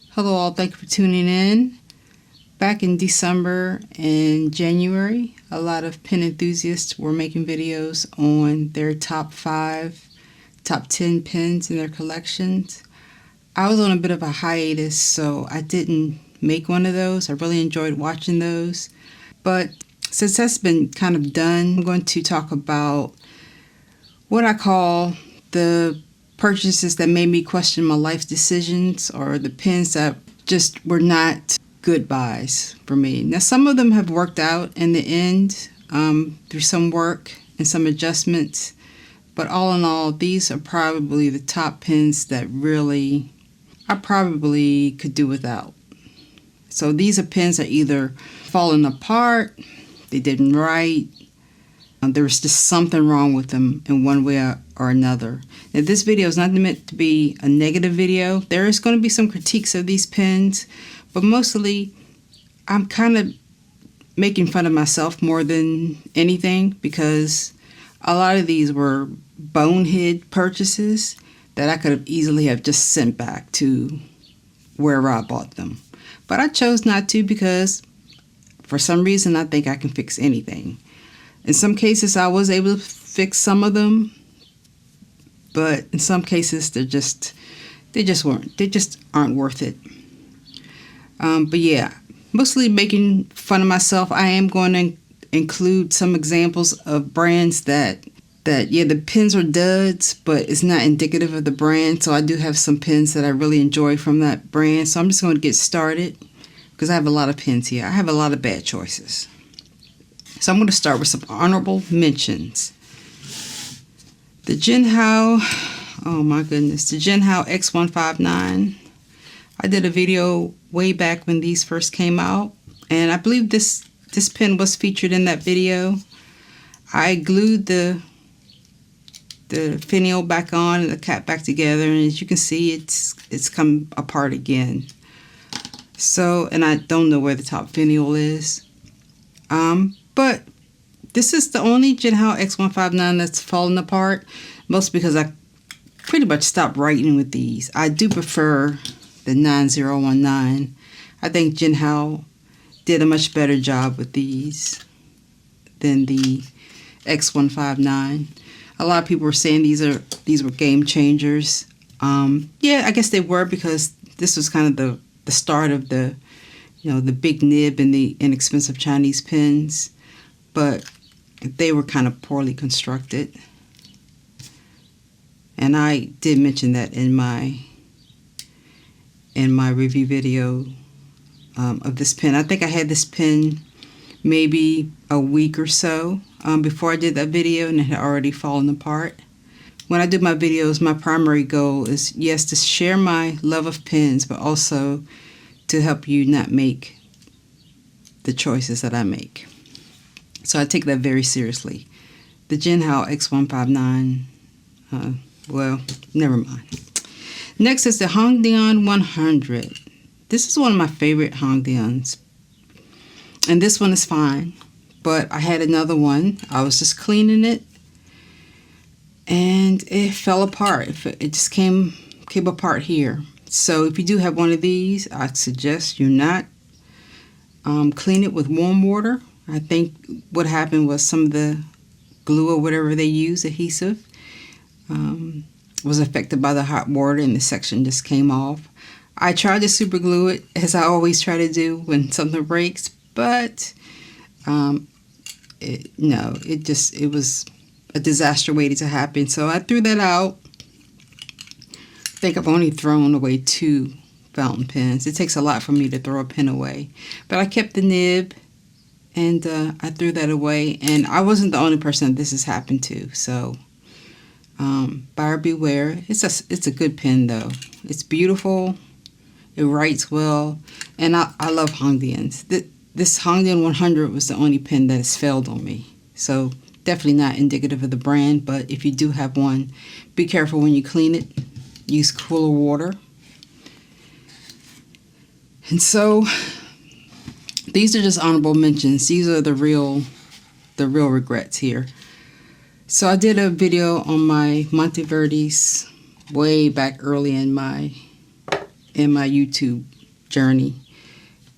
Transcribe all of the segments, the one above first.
Hello all, thank you for tuning in. Back in December and January, a lot of pen enthusiasts were making videos on their top 10 pens in their collections. I was on a bit of a hiatus, so I didn't make one of those. I really enjoyed watching those. But since that's been kind of done, I'm going to talk about what I call the purchases that made me question my life decisions, or the pens that just were not good buys for me. Now, some of them have worked out in the end through some work and some adjustments, but all in all, these are probably the top pens that really I probably could do without. So these are pens that either falling apart, they didn't write, there was just something wrong with them in one way or another. Now, this video is not meant to be a negative video. There is going to be some critiques of these pens, but mostly I'm kind of making fun of myself more than anything, because a lot of these were bonehead purchases that I could have easily have just sent back to wherever I bought them. But I chose not to, because for some reason I think I can fix anything. In some cases I was able to fix some of them, but in some cases they just aren't worth it. But yeah, mostly making fun of myself. I am going to include some examples of brands that the pens are duds, but it's not indicative of the brand. So I do have some pens that I really enjoy from that brand. So I'm just going to get started, because I have a lot of pens here. I have a lot of bad choices. So I'm going to start with some honorable mentions. The Jinhao, oh my goodness, the Jinhao X159. I did a video way back when these first came out, and I believe this pen was featured in that video. I glued the finial back on and the cap back together, and as you can see, it's come apart again. So, and I don't know where the top finial is. But this is the only Jinhao X159 that's fallen apart, mostly because I pretty much stopped writing with these. I do prefer the 9019. I think Jinhao did a much better job with these than the X159. A lot of people were saying these were game changers. Yeah, I guess they were, because this was kind of the start of the big nib and the inexpensive Chinese pens, but they were kind of poorly constructed. And I did mention that in my review video of this pen. I think I had this pen maybe a week or so before I did that video, and it had already fallen apart. When I do my videos, my primary goal is, yes, to share my love of pens, but also to help you not make the choices that I make. So I take that very seriously. The Jinhao X159, well, never mind. Next is the Hongdian 100. This is one of my favorite Hongdians, and this one is fine, but I had another one. I was just cleaning it, and it fell apart. It just came apart here. So if you do have one of these, I suggest you not clean it with warm water. I think what happened was some of the glue or whatever they use, adhesive, was affected by the hot water, and the section just came off. I tried to super glue it, as I always try to do when something breaks, but it was a disaster waiting to happen. So I threw that out. I think I've only thrown away 2 fountain pens. It takes a lot for me to throw a pen away, but I kept the nib, and I threw that away. And I wasn't the only person that this has happened to, so buyer beware. It's a good pen though. It's beautiful. It writes well, and I love Hongdians. This Hongdian 100 was the only pen that has failed on me, so definitely not indicative of the brand. But if you do have one, be careful when you clean it. Use cooler water. And so these are just honorable mentions. These are the real regrets here. So I did a video on my Monteverdes way back early in my in my YouTube journey.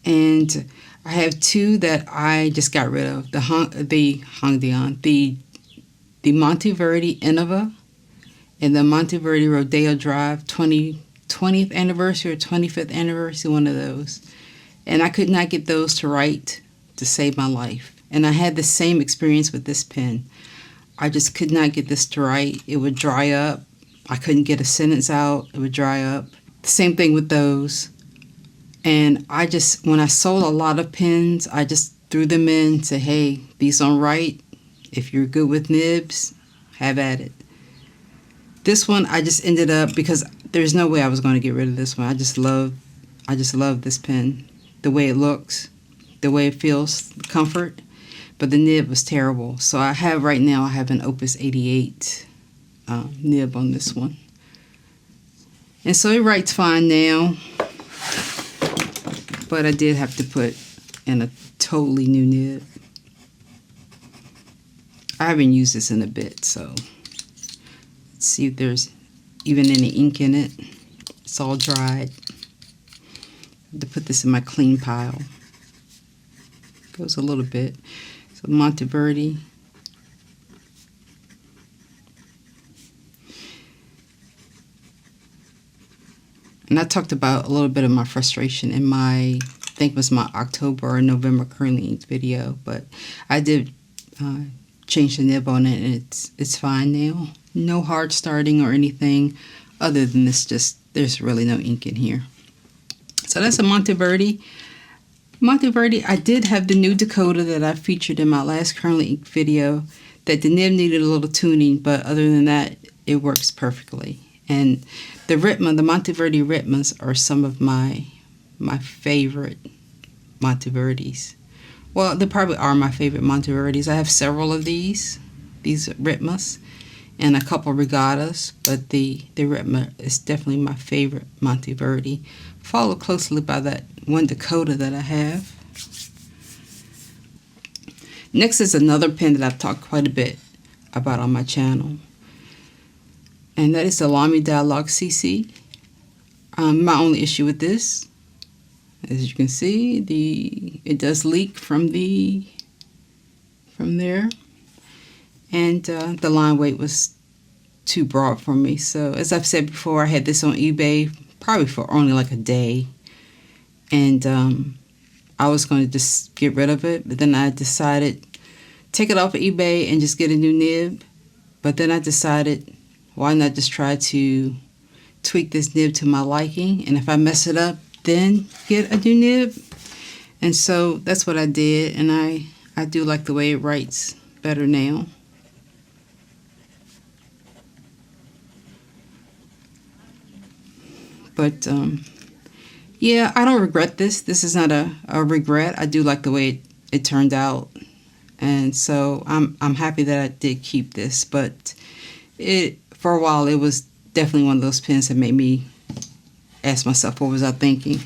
And I have two that I just got rid of. The Hongdian, the Monteverde Innova, and the Monteverde Rodeo Drive 20th anniversary or 25th anniversary, one of those. And I could not get those to write to save my life. And I had the same experience with this pen. I just could not get this to write. It would dry up. I couldn't get a sentence out. It would dry up. The same thing with those. And when I sold a lot of pens, I just threw them in and said, hey, these don't write. If you're good with nibs, have at it. This one, I just ended up, because there's no way I was going to get rid of this one. I just love this pen. The way it looks, the way it feels, the comfort. But the nib was terrible. So I have an Opus 88 nib on this one. And so it writes fine now. But I did have to put in a totally new nib. I haven't used this in a bit, so let's see if there's even any ink in it. It's all dried. I have to put this in my clean pile. Goes a little bit. So Monteverde. And I talked about a little bit of my frustration in I think it was my October or November currently inked video, but I did change the nib on it, and it's fine now. No hard starting or anything other than this, just there's really no ink in here. So that's a Monteverde. Monteverde, I did have the new Dakota that I featured in my last currently inked video, that the nib needed a little tuning, but other than that, it works perfectly. And the Monteverde Ritmas are some of my favorite Monteverdes. Well, they probably are my favorite Monteverdes. I have several of these Ritmas, and a couple Regattas, but the Ritma is definitely my favorite Monteverde, followed closely by that one Dakota that I have. Next is another pen that I've talked quite a bit about on my channel, and that is the Lamy Dialog CC. My only issue with this, as you can see, it does leak from there, and the line weight was too broad for me. So as I've said before, I had this on eBay probably for only like a day, and I was going to just get rid of it, but then I decided take it off of eBay and just get a new nib. But then I decided, why not just try to tweak this nib to my liking, and if I mess it up, then get a new nib. And so that's what I did, and I do like the way it writes better now. But yeah, I don't regret this. This is not a regret. I do like the way it turned out, and so I'm happy that I did keep this. But for a while, it was definitely one of those pens that made me ask myself, what was I thinking?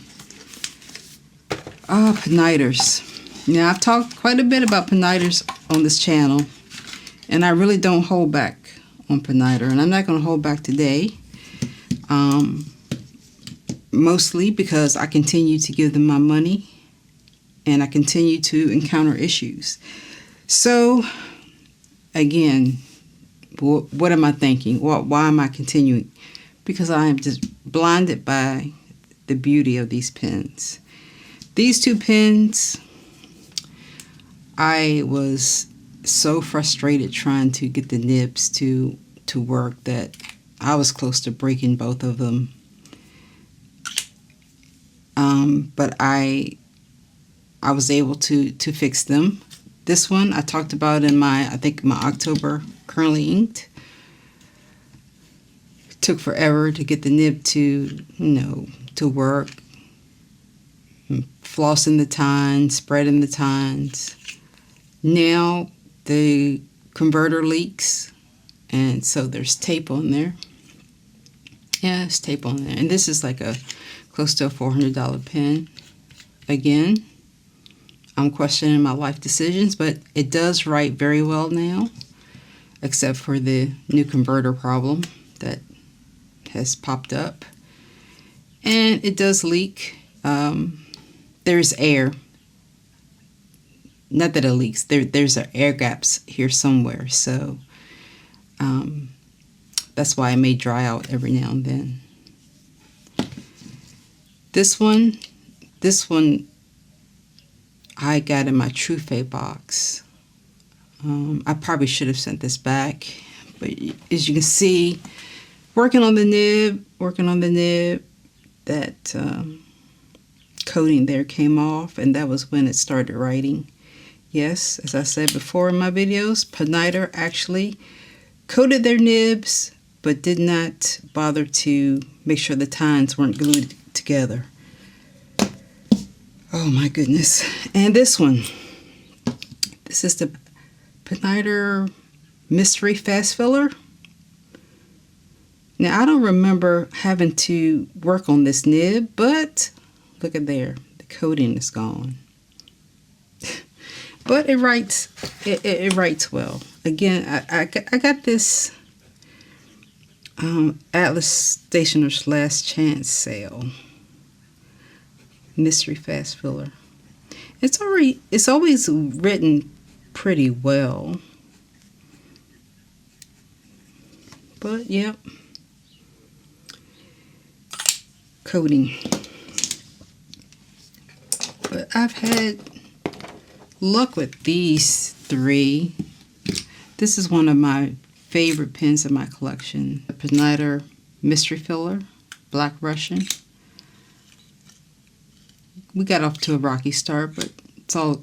Piniters. Now, I've talked quite a bit about Piniters on this channel, and I really don't hold back on Piniter, and I'm not going to hold back today. Mostly because I continue to give them my money, and I continue to encounter issues. So, again, what am I thinking? Why am I continuing? Because I am just blinded by the beauty of these pens. These two pens, I was so frustrated trying to get the nibs to work that I was close to breaking both of them. But I was able to fix them. This one I talked about in my October currently inked. It took forever to get the nib to work. Flossing the tines, spreading the tines. Now the converter leaks, and so there's tape on there. Yeah, there's tape on there. And this is like close to a $400 pen. Again, I'm questioning my life decisions, but it does write very well now, except for the new converter problem that has popped up. and it does leak. There's air. Not that it leaks. There's air gaps here somewhere, so that's why it may dry out every now and then. This one I got in my Trufe box. I probably should have sent this back, but as you can see, working on the nib, that coating there came off, and that was when it started writing. Yes, as I said before in my videos, Piniter actually coated their nibs, but did not bother to make sure the tines weren't glued together. Oh my goodness. And this one. This is the Piniter Mystery Fast Filler. Now, I don't remember having to work on this nib, but look at there. The coating is gone. But it writes, it writes well. Again, I got this Atlas Stationer's Last Chance sale. Mystery Fast Filler. It's always written pretty well. But yep. Coating. But I've had luck with these three. This is one of my favorite pens in my collection. The Piniter Mystery Filler, Black Russian. We got off to a rocky start, but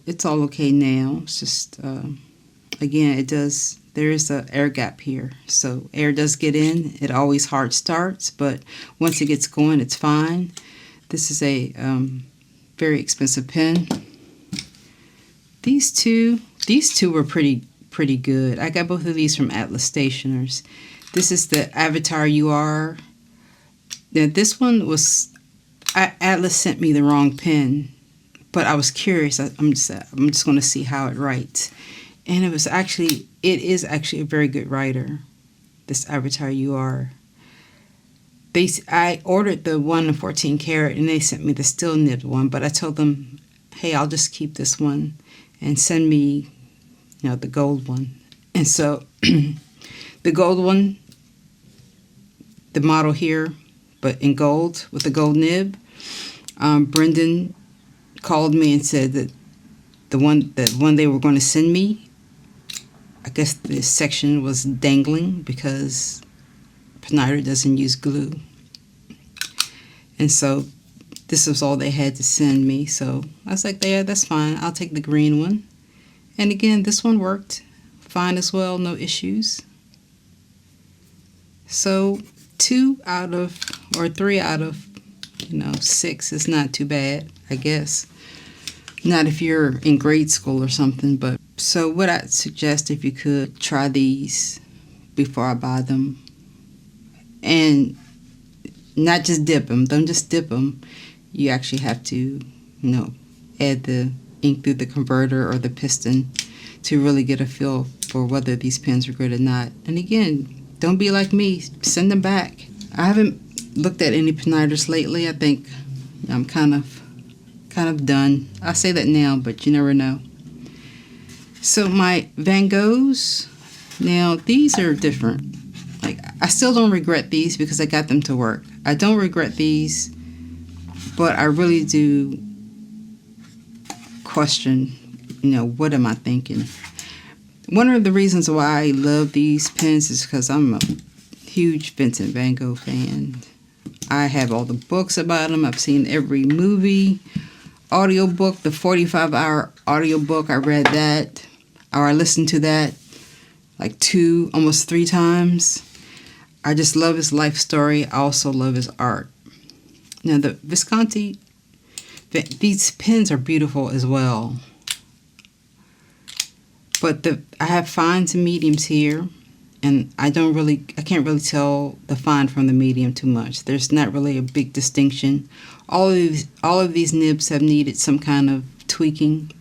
it's all okay now. It's just again, there is an air gap here, so air does get in. It always hard starts, but once it gets going, it's fine. This is a very expensive pen. These two were pretty good. I got both of these from Atlas Stationers. This is the Avatar UR. Now this one was Atlas sent me the wrong pen, but I was curious. I'm just going to see how it writes, and it is actually a very good writer. This Avatar UR. I ordered the 1 and 14 karat, and they sent me the steel nibbed one, but I told them, hey, I'll just keep this one and send me, the gold one. And so the gold one, the model here, but in gold with the gold nib. Brendan called me and said that the one they were going to send me, I guess the section was dangling because Piniter doesn't use glue. And so this was all they had to send me. So I was like, yeah, that's fine. I'll take the green one. And again, this one worked fine as well, no issues. So 3 out of 6 is not too bad, I guess. Not if you're in grade school or something, but so what I'd suggest, if you could, try these before I buy them. And not just dip them. Don't just dip them. You actually have to, add the ink through the converter or the piston to really get a feel for whether these pens are good or not. And again, don't be like me. Send them back. I haven't looked at any Piniters lately. I think I'm kind of done. I say that now, but you never know. So my Van Goghs, now these are different. Like, I still don't regret these because I got them to work. I don't regret these, but I really do question, what am I thinking? One of the reasons why I love these pens is because I'm a huge Vincent Van Gogh fan. I have all the books about him. I've seen every movie, audiobook, the 45-hour audiobook. I read that, or I listened to that like 2, almost 3 times. I just love his life story. I also love his art. Now the Visconti, these pens are beautiful as well. But I have fines and mediums here, and I can't really tell the fine from the medium too much. There's not really a big distinction. All of these nibs have needed some kind of tweaking,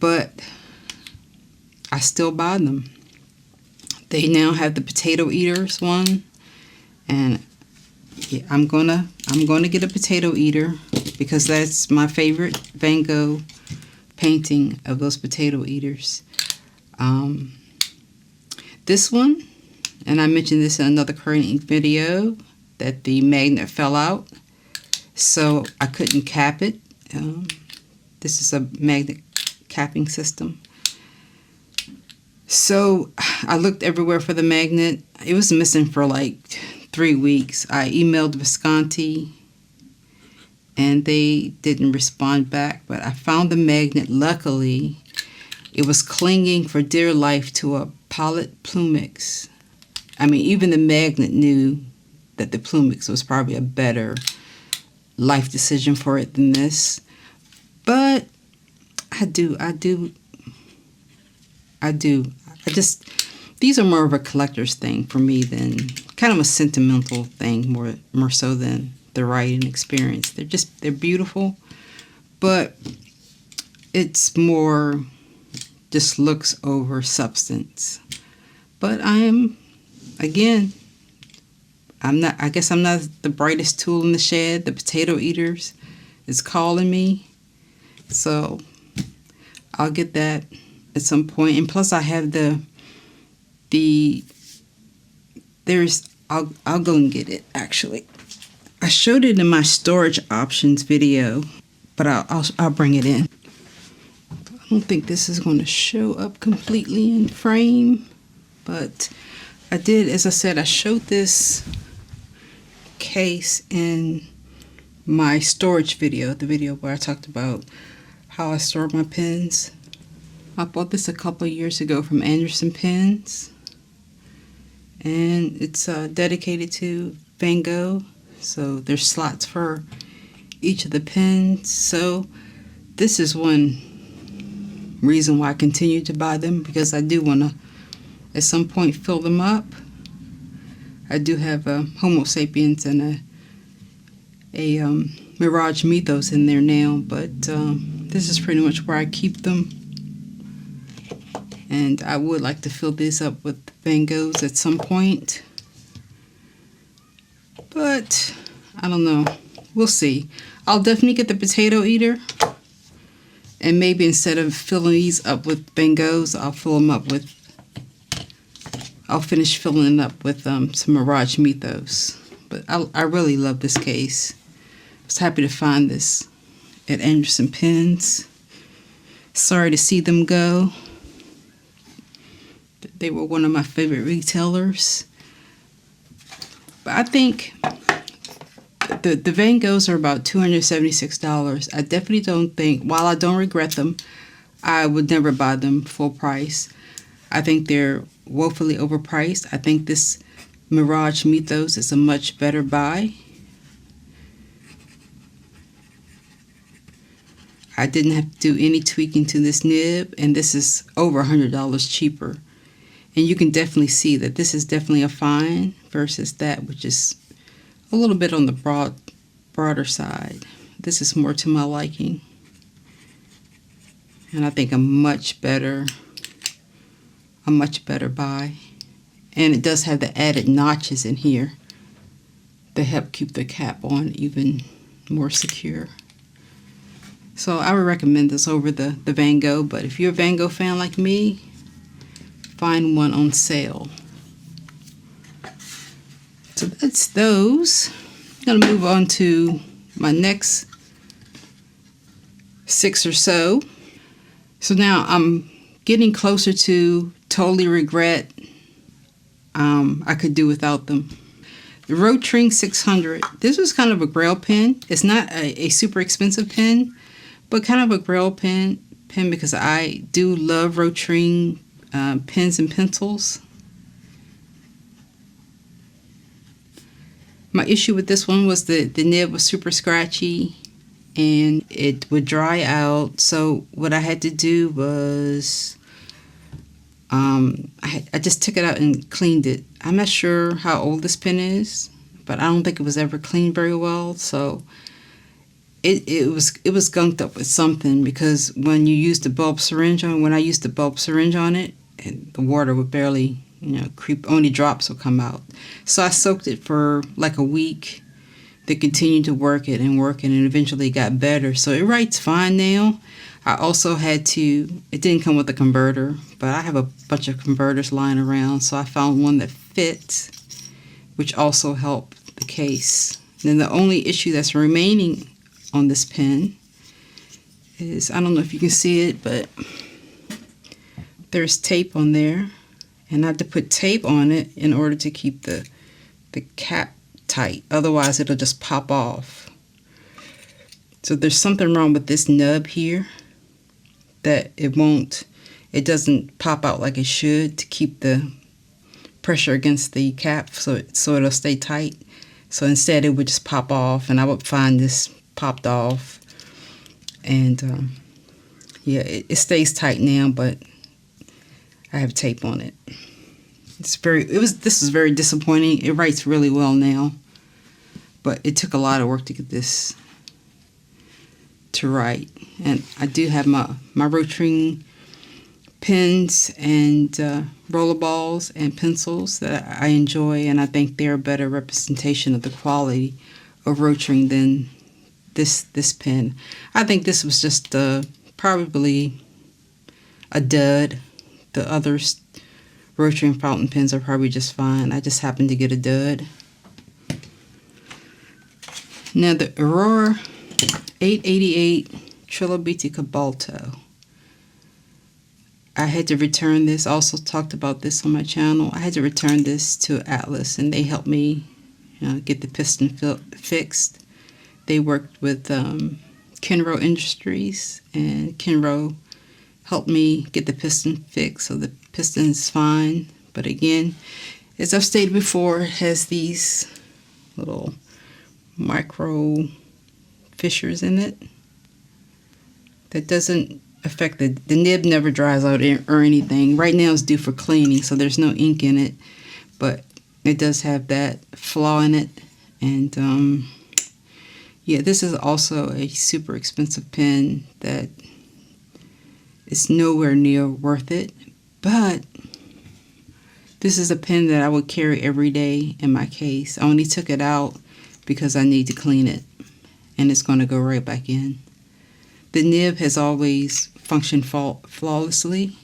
but I still buy them. They now have the potato eaters one, and yeah, I'm gonna get a potato eater because that's my favorite Van Gogh painting of those potato eaters. This one, and I mentioned this in another current ink video, that the magnet fell out, so I couldn't cap it. This is a magnet capping system. So I looked everywhere for the magnet. It was missing for like 3 weeks. I emailed Visconti and they didn't respond back, but I found the magnet. Luckily, it was clinging for dear life to a Pilot Plumix. I mean, even the magnet knew that the Plumix was probably a better life decision for it than this. But these are more of a collector's thing for me than kind of a sentimental thing, more so than the writing experience. They're beautiful, but it's more just looks over substance. But I guess I'm not the brightest tool in the shed. The potato eaters is calling me, so I'll get that at some point. And plus I have I'll go and get it. Actually, I showed it in my storage options video, but I'll bring it in. I don't think this is going to show up completely in frame, but I did, as I said, I showed this case in my storage video, the video where I talked about how I store my pens. I bought this a couple of years ago from Anderson Pens, and it's dedicated to Van Gogh, so there's slots for each of the pens. So this is one reason why I continue to buy them, because I do want to at some point fill them up. I do have a Homo sapiens and a Mirage Mythos in there now, but this is pretty much where I keep them. And I would like to fill these up with Van Goghs at some point, but I don't know. We'll see. I'll definitely get the potato eater, and maybe instead of filling these up with Van Goghs, I'll finish filling it up with some Mirage Mythos. But I really love this case. I was happy to find this at Anderson Pens. Sorry to see them go. They were one of my favorite retailers. But I think the Van Goghs are about $276. I definitely don't think, while I don't regret them, I would never buy them full price. I think they're woefully overpriced. I think this Mirage Mythos is a much better buy. I didn't have to do any tweaking to this nib, and this is over $100 cheaper. And you can definitely see that this is definitely a fine versus that, which is a little bit on the broader side. This is more to my liking, and I think a much better buy. And it does have the added notches in here that help keep the cap on even more secure. So I would recommend this over the Van Gogh, but if you're a Van Gogh fan like me, find one on sale. So that's those. I'm gonna move on to my next 6 or so. So now I'm getting closer to totally regret I could do without them. The Rotring 600. This was kind of a grail pen. It's not a super expensive pen, but kind of a grail pen because I do love Rotring pens and pencils. My issue with this one was the nib was super scratchy and it would dry out. So what I had to do was I just took it out and cleaned it. I'm not sure how old this pen is, but I don't think it was ever cleaned very well. So it was gunked up with something, because when you use the bulb syringe on, it, and the water would barely, creep, only drops would come out. So I soaked it for like a week they continued to work it and eventually got better. So it writes fine now. I also had to, it didn't come with a converter, but I have a bunch of converters lying around, so I found one that fits, which also helped the case. Then the only issue that's remaining on this pen is, I don't know if you can see it, but there's tape on there, and I had to put tape on it in order to keep the cap tight. Otherwise it'll just pop off. So there's something wrong with this nub here, that it doesn't pop out like it should to keep the pressure against the cap, so it'll stay tight. So instead it would just pop off, and I would find this popped off, and yeah, it stays tight now, but I have tape on it. This is very disappointing. It writes really well now, but it took a lot of work to get this to write. And I do have my Rotring pens and roller balls and pencils that I enjoy, and I think they're a better representation of the quality of Rotring than this pen. I think this was just probably a dud. The others, Rotring fountain pens, are probably just fine. I just happened to get a dud. Now the Aurora 888 Trilobite Cobalto. I had to return this. I also talked about this on my channel. I had to return this to Atlas, and they helped me get the piston fixed. They worked with Kenro Industries, and Kenro helped me get the piston fixed, so the piston's fine. But again, as I've stated before, it has these little micro fissures in it. That doesn't affect the nib, never dries out or anything. Right now it's due for cleaning, so there's no ink in it, but it does have that flaw in it. And yeah, this is also a super expensive pen that is nowhere near worth it, but this is a pen that I would carry every day in my case. I only took it out because I need to clean it, and it's going to go right back in. The nib has always functioned flawlessly.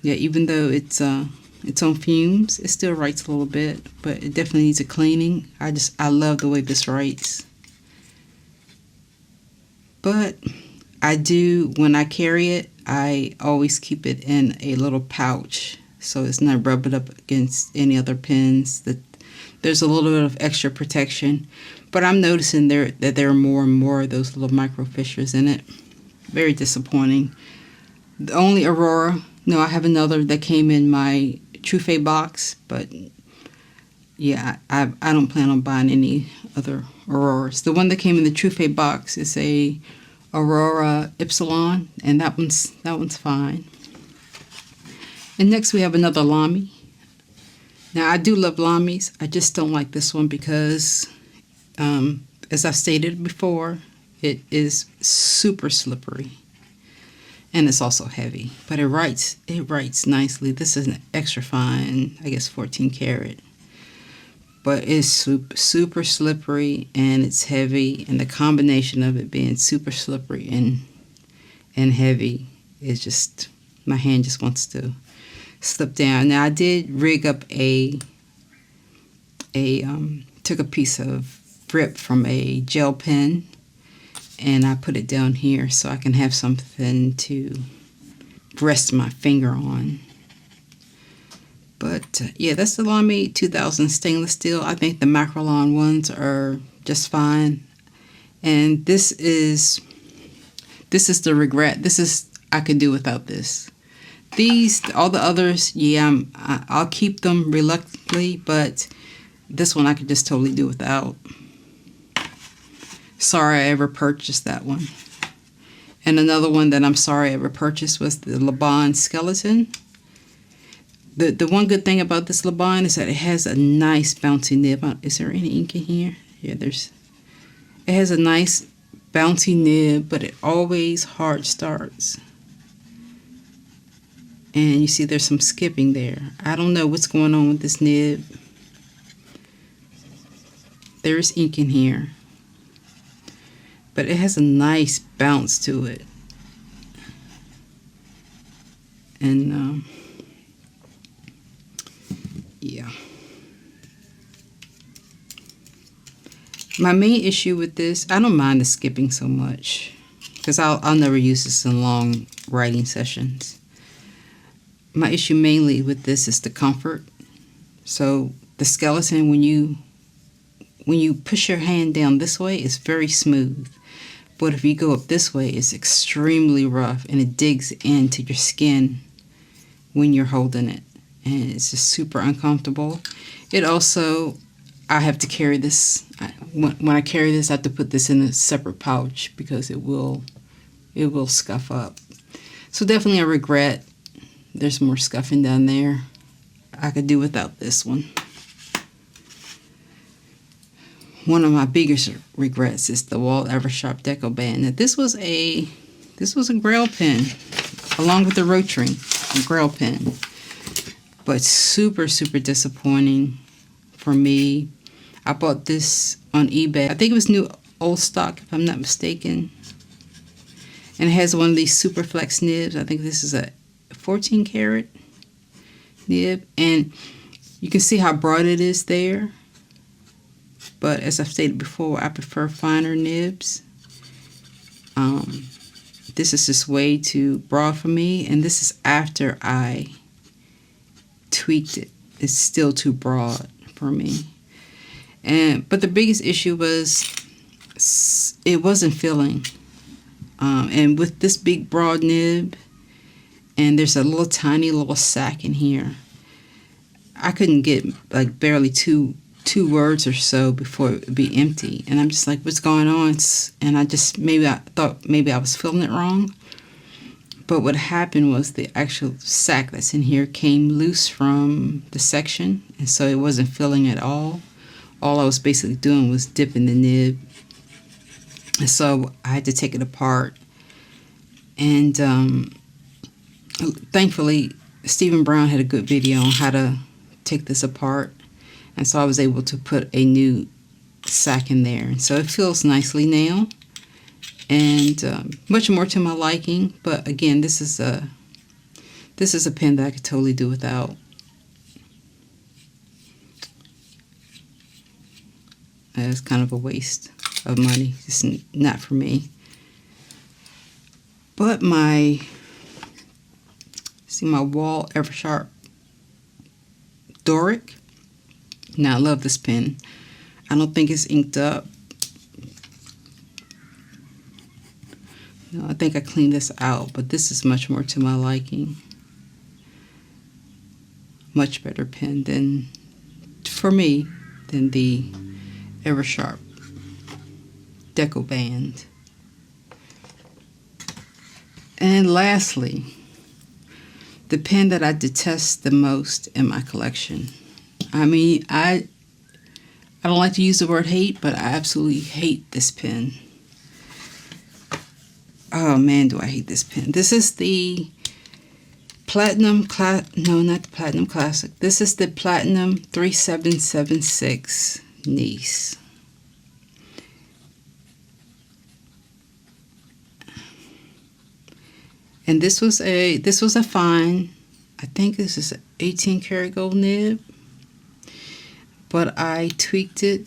Yeah, even though it's on fumes, it still writes a little bit, but it definitely needs a cleaning. I love the way this writes. But I do, when I carry it, I always keep it in a little pouch, so it's not rubbing up against any other pens. There's a little bit of extra protection, but I'm noticing that there are more and more of those little micro fissures in it. Very disappointing. The only Aurora, no, I have another that came in my Trufe box, but yeah, I don't plan on buying any other Auroras. The one that came in the Trufe box is a Aurora Epsilon, and that one's fine. And next we have another Lamy. Now I do love Lamys. I just don't like this one because, as I've stated before, it is super slippery, and it's also heavy. But it writes nicely. This is an extra fine, I guess 14 karat. But it's super slippery, and it's heavy, and the combination of it being super slippery and heavy is just, my hand just wants to slip down. Now I did rig up took a piece of grip from a gel pen, and I put it down here so I can have something to rest my finger on. But yeah, that's the Lamy 2000 stainless steel. I think the Macrolon ones are just fine. And this is the regret. I could do without this. All the others, yeah, I'll keep them reluctantly, but this one I could just totally do without. Sorry I ever purchased that one. And another one that I'm sorry I ever purchased was the Lebon skeleton. The one good thing about this Lebon is that it has a nice bouncy nib. Is there any ink in here? Yeah, it has a nice bouncy nib, but it always hard starts. And you see there's some skipping there. I don't know what's going on with this nib. There's ink in here, but it has a nice bounce to it. And yeah. My main issue with this, I don't mind the skipping so much because I'll never use this in long writing sessions. My issue mainly with this is the comfort. So the skeleton, when you push your hand down this way, it's very smooth. But if you go up this way, it's extremely rough and it digs into your skin when you're holding it. And it's just super uncomfortable. It also, I have to carry this. When I carry this, I have to put this in a separate pouch because it will scuff up. So definitely a regret. There's more scuffing down there. I could do without this one. One of my biggest regrets is the Wahl-Eversharp Deco Band. Now, this was a Grail pen, along with the Rotring Grail pen, but super disappointing for me. I bought this on eBay. I think it was new old stock, if I'm not mistaken. And it has one of these super flex nibs. I think this is a 14 karat nib, and you can see how broad it is there. But as I've stated before, I prefer finer nibs. This is just way too broad for me, and this is after I tweaked it. It's still too broad for me. But the biggest issue was it wasn't filling. And with this big broad nib, and there's a little tiny little sack in here, I couldn't get like barely two words or so before it would be empty. And I'm just like, what's going on? And I thought maybe I was filling it wrong. But what happened was the actual sack that's in here came loose from the section, and so it wasn't filling at all. All I was basically doing was dipping the nib. And so I had to take it apart. And thankfully, Stephen Brown had a good video on how to take this apart. And so I was able to put a new sack in there. And so it feels nicely now. And much more to my liking. But again, this is a pen that I could totally do without. It's kind of a waste of money. It's not for me. But my Wahl-Eversharp Doric. Now I love this pen. I don't think it's inked up. No, I think I cleaned this out, but this is much more to my liking. Much better pen than, for me, than the Eversharp Deco Band. And lastly, the pen that I detest the most in my collection. I mean, I don't like to use the word hate, but I absolutely hate this pen. Oh man, do I hate this pen. This is the Platinum, no, not the Platinum Classic. This is the Platinum 3776 Nice. And this was a fine, I think this is an 18 karat gold nib, but I tweaked it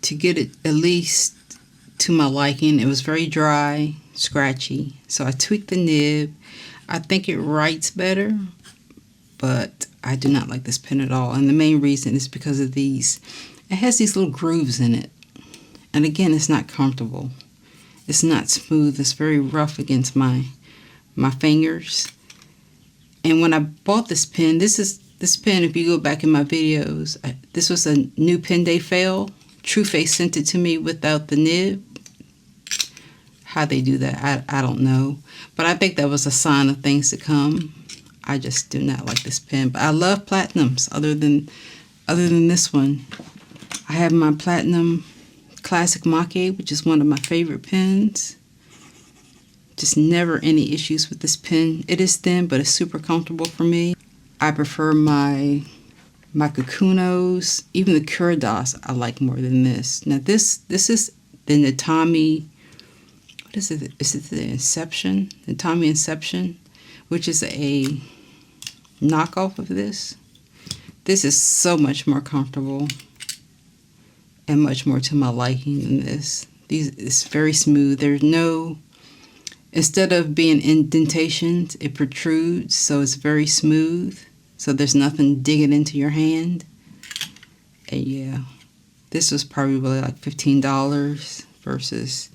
to get it at least to my liking. It was very dry, scratchy, so I tweaked the nib. I think it writes better, but I do not like this pen at all, and the main reason is because of these. It has these little grooves in it, and again, it's not comfortable. It's not smooth. It's very rough against my fingers. And when I bought this pen, this pen, if you go back in my videos, this was a new pen day fail. TrueFace sent it to me without the nib. How they do that, I don't know. But I think that was a sign of things to come. I just do not like this pen. But I love Platinums other than this one. I have my Platinum Classic Mach-E, which is one of my favorite pens. Just never any issues with this pen. It is thin, but it's super comfortable for me. I prefer my my Kakunos, even the Kuridas I like more than this. Now this is the Natami, what is it? Is it the Inception? Natami Inception, which is a knockoff of this. This is so much more comfortable and much more to my liking than this. It's very smooth. There's no, instead of being indentations, it protrudes, so it's very smooth. So there's nothing digging into your hand. And yeah, this was probably like $15 versus,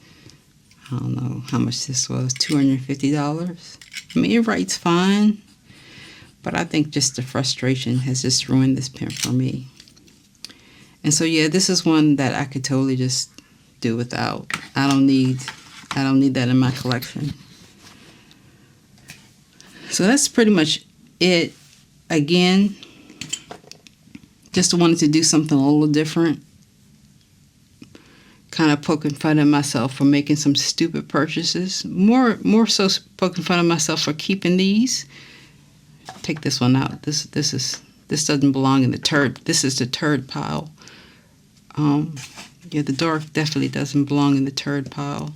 I don't know how much this was, $250. I mean, it writes fine, but I think just the frustration has just ruined this pen for me. And so yeah, this is one that I could totally just do without. I don't need that in my collection. So that's pretty much it. Again, just wanted to do something a little different. Kind of poking fun at myself for making some stupid purchases. More so poking fun at myself for keeping these. Take this one out. This doesn't belong in the turd. This is the turd pile. Yeah, the dark definitely doesn't belong in the turd pile.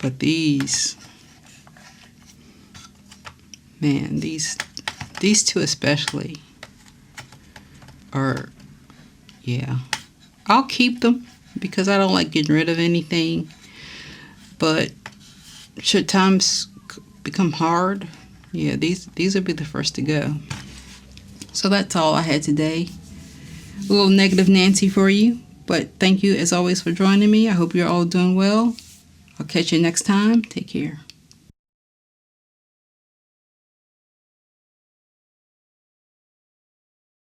But these, man, these two especially are, yeah. I'll keep them because I don't like getting rid of anything. But should times become hard, yeah, these will be the first to go. So that's all I had today. A little negative Nancy for you, but thank you as always for joining me. I hope you're all doing well. I'll catch you next time. Take care.